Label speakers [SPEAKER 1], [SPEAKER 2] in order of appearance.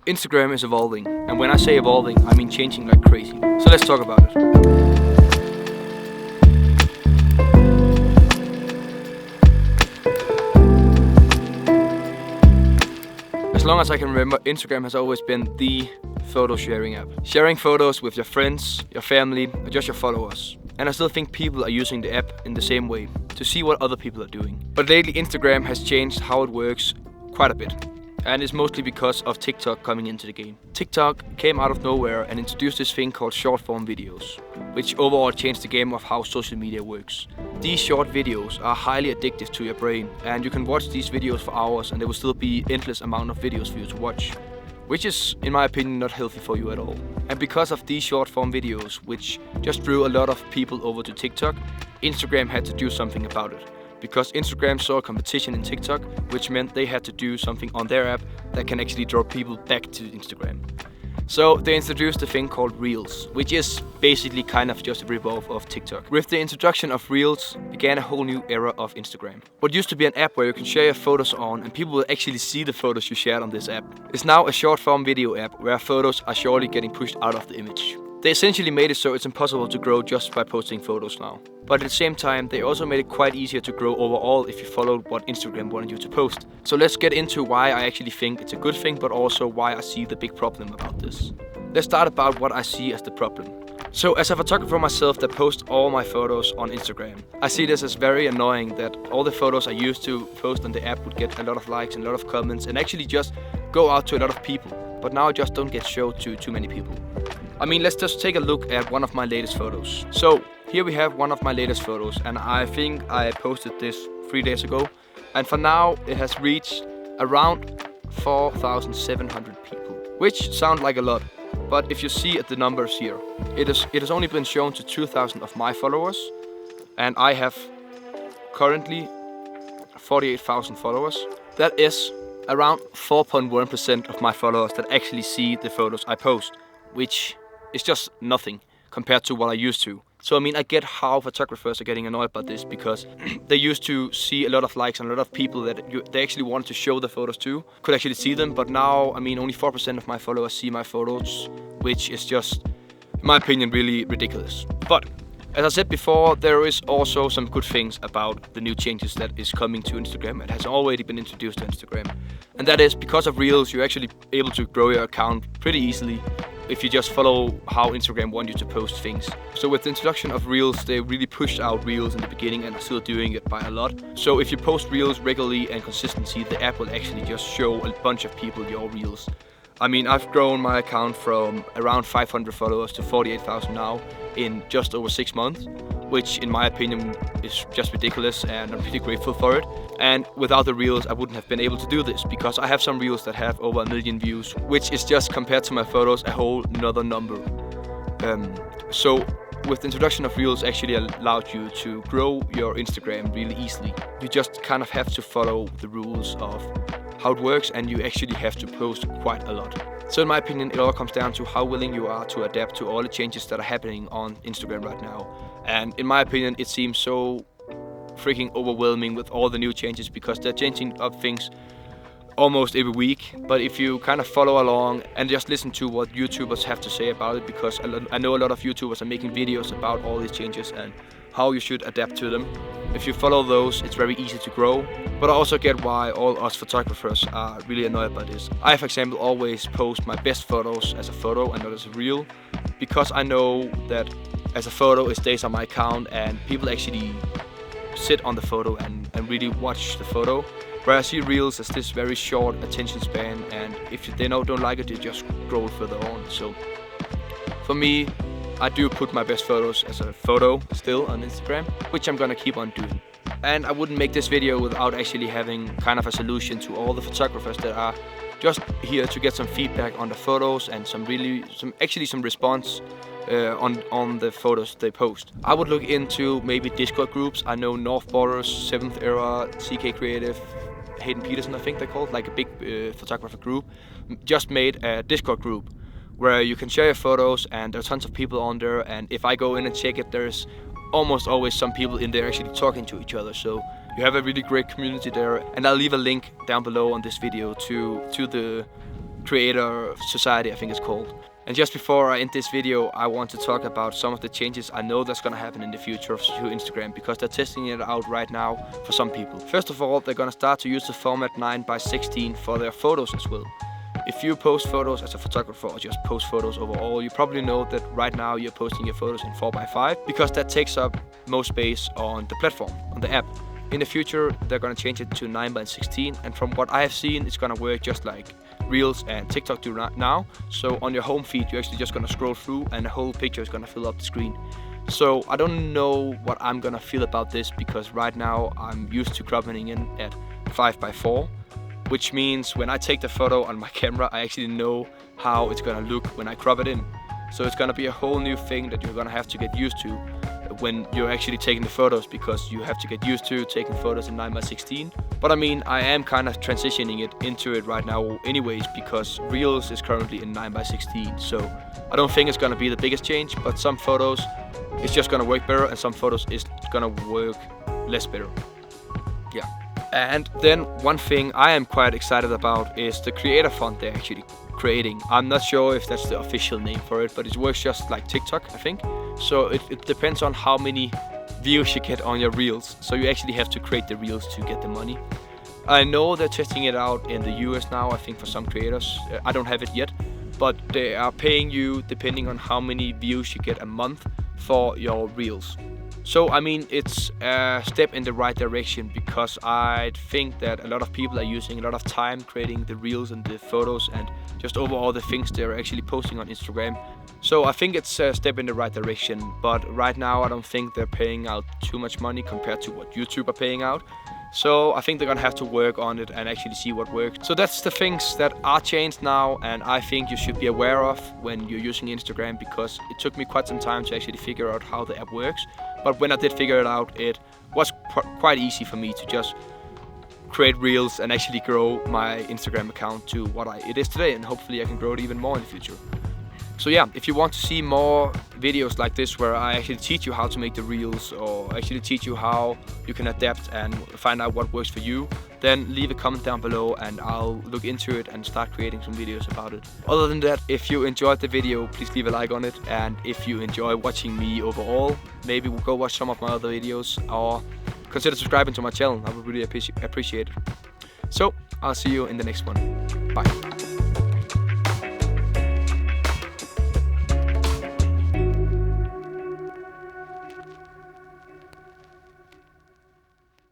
[SPEAKER 1] Instagram is evolving, and when I say evolving, I mean changing like crazy. So let's talk about it. As long as I can remember, Instagram has always been the photo sharing app. Sharing photos with your friends, your family, or just your followers. And I still think people are using the app in the same way, to see what other people are doing. But lately Instagram has changed how it works quite a bit. And it's mostly because of TikTok coming into the game. TikTok came out of nowhere and introduced this thing called short form videos, which overall changed the game of how social media works. These short videos are highly addictive to your brain, and you can watch these videos for hours and there will still be endless amount of videos for you to watch, which is, in my opinion, not healthy for you at all. And because of these short form videos, which just drew a lot of people over to TikTok, Instagram had to do something about it. Because Instagram saw a competition in TikTok, which meant they had to do something on their app that can actually draw people back to Instagram. So they introduced a thing called Reels, which is basically kind of just a rip-off of TikTok. With the introduction of Reels began a whole new era of Instagram. What used to be an app where you can share your photos on and people will actually see the photos you shared on this app is now a short-form video app where photos are surely getting pushed out of the image. They essentially made it so it's impossible to grow just by posting photos now. But at the same time, they also made it quite easier to grow overall if you followed what Instagram wanted you to post. So let's get into why I actually think it's a good thing, but also why I see the big problem about this. Let's start about what I see as the problem. So as a photographer myself that posts all my photos on Instagram, I see this as very annoying that all the photos I used to post on the app would get a lot of likes and a lot of comments and actually just go out to a lot of people. But now I just don't get showed to too many people. I mean, let's just take a look at one of my latest photos. So here we have one of my latest photos, and I think I posted this 3 days ago. And for now, it has reached around 4,700 people, which sound like a lot. But if you see at the numbers here, it has only been shown to 2,000 of my followers, and I have currently 48,000 followers. That is around 4.1% of my followers that actually see the photos I post, which is just nothing compared to what I used to. So I mean, I get how photographers are getting annoyed about this because they used to see a lot of likes and a lot of people that they actually wanted to show the photos to could actually see them. But now, I mean, only 4% of my followers see my photos, which is just, in my opinion, really ridiculous. But as I said before, there is also some good things about the new changes that is coming to Instagram. It has already been introduced to Instagram. And that is because of Reels, you're actually able to grow your account pretty easily if you just follow how Instagram wants you to post things. So with the introduction of Reels, they really pushed out Reels in the beginning and are still doing it by a lot. So if you post Reels regularly and consistently, the app will actually just show a bunch of people your Reels. I mean, I've grown my account from around 500 followers to 48,000 now in just over 6 months, which in my opinion is just ridiculous, and I'm pretty grateful for it. And without the Reels, I wouldn't have been able to do this because I have some Reels that have over 1 million views, which is just compared to my photos a whole nother number. So with the introduction of Reels actually allowed you to grow your Instagram really easily. You just kind of have to follow the rules of how it works, and you actually have to post quite a lot. So in my opinion, it all comes down to how willing you are to adapt to all the changes that are happening on Instagram right now. And in my opinion, it seems so freaking overwhelming with all the new changes because they're changing up things almost every week. But if you kind of follow along and just listen to what YouTubers have to say about it, because I know a lot of YouTubers are making videos about all these changes and how you should adapt to them. If you follow those, it's very easy to grow. But I also get why all us photographers are really annoyed by this. I, for example, always post my best photos as a photo and not as a reel, because I know that as a photo it stays on my account and people actually sit on the photo and really watch the photo. Whereas I see Reels as this very short attention span, and if they don't like it, they just scroll further on. So for me, I do put my best photos as a photo still on Instagram, which I'm gonna keep on doing. And I wouldn't make this video without actually having kind of a solution to all the photographers that are just here to get some feedback on the photos and some response on the photos they post. I would look into maybe Discord groups. I know North Borders, 7th Era, CK Creative, Hayden Peterson, I think they're called, like a big photographer group, just made a Discord group where you can share your photos and there are tons of people on there, and if I go in and check it, there's almost always some people in there actually talking to each other. So you have a really great community there, and I'll leave a link down below on this video to the creator society, I think it's called. And just before I end this video, I want to talk about some of the changes I know that's gonna happen in the future of Instagram, because they're testing it out right now for some people. First of all, they're gonna start to use the format 9:16 for their photos as well. If you post photos as a photographer or just post photos overall, you probably know that right now you're posting your photos in 4:5 because that takes up most space on the platform, on the app. In the future, they're gonna change it to 9:16, and from what I have seen, it's gonna work just like Reels and TikTok do now. So on your home feed, you're actually just gonna scroll through and the whole picture is gonna fill up the screen. So I don't know what I'm gonna feel about this, because right now I'm used to cropping in at 5:4, which means when I take the photo on my camera, I actually know how it's gonna look when I crop it in. So it's gonna be a whole new thing that you're gonna have to get used to when you're actually taking the photos, because you have to get used to taking photos in 9:16. But I mean, I am kind of transitioning it into it right now anyways, because Reels is currently in 9:16. So I don't think it's gonna be the biggest change, but some photos it's just gonna work better and some photos is gonna work less better. Yeah. And then one thing I am quite excited about is the creator font they're actually creating. I'm not sure if that's the official name for it, but it works just like TikTok, I think. So it depends on how many views you get on your Reels. So you actually have to create the Reels to get the money. I know they're testing it out in the US now, I think, for some creators. I don't have it yet, but they are paying you depending on how many views you get a month for your Reels. So I mean, it's a step in the right direction, because I think that a lot of people are using a lot of time creating the Reels and the photos and just overall the things they're actually posting on Instagram. So I think it's a step in the right direction, but right now I don't think they're paying out too much money compared to what YouTube are paying out. So I think they're gonna have to work on it and actually see what works. So that's the things that are changed now, and I think you should be aware of when you're using Instagram, because it took me quite some time to actually figure out how the app works. But when I did figure it out, it was quite easy for me to just create Reels and actually grow my Instagram account to what it is today, and hopefully I can grow it even more in the future. So yeah, if you want to see more videos like this where I actually teach you how to make the Reels, or actually teach you how you can adapt and find out what works for you, then leave a comment down below and I'll look into it and start creating some videos about it. Other than that, if you enjoyed the video, please leave a like on it, and if you enjoy watching me overall, maybe we'll go watch some of my other videos, or consider subscribing to my channel. I would really appreciate it. So I'll see you in the next one. Bye.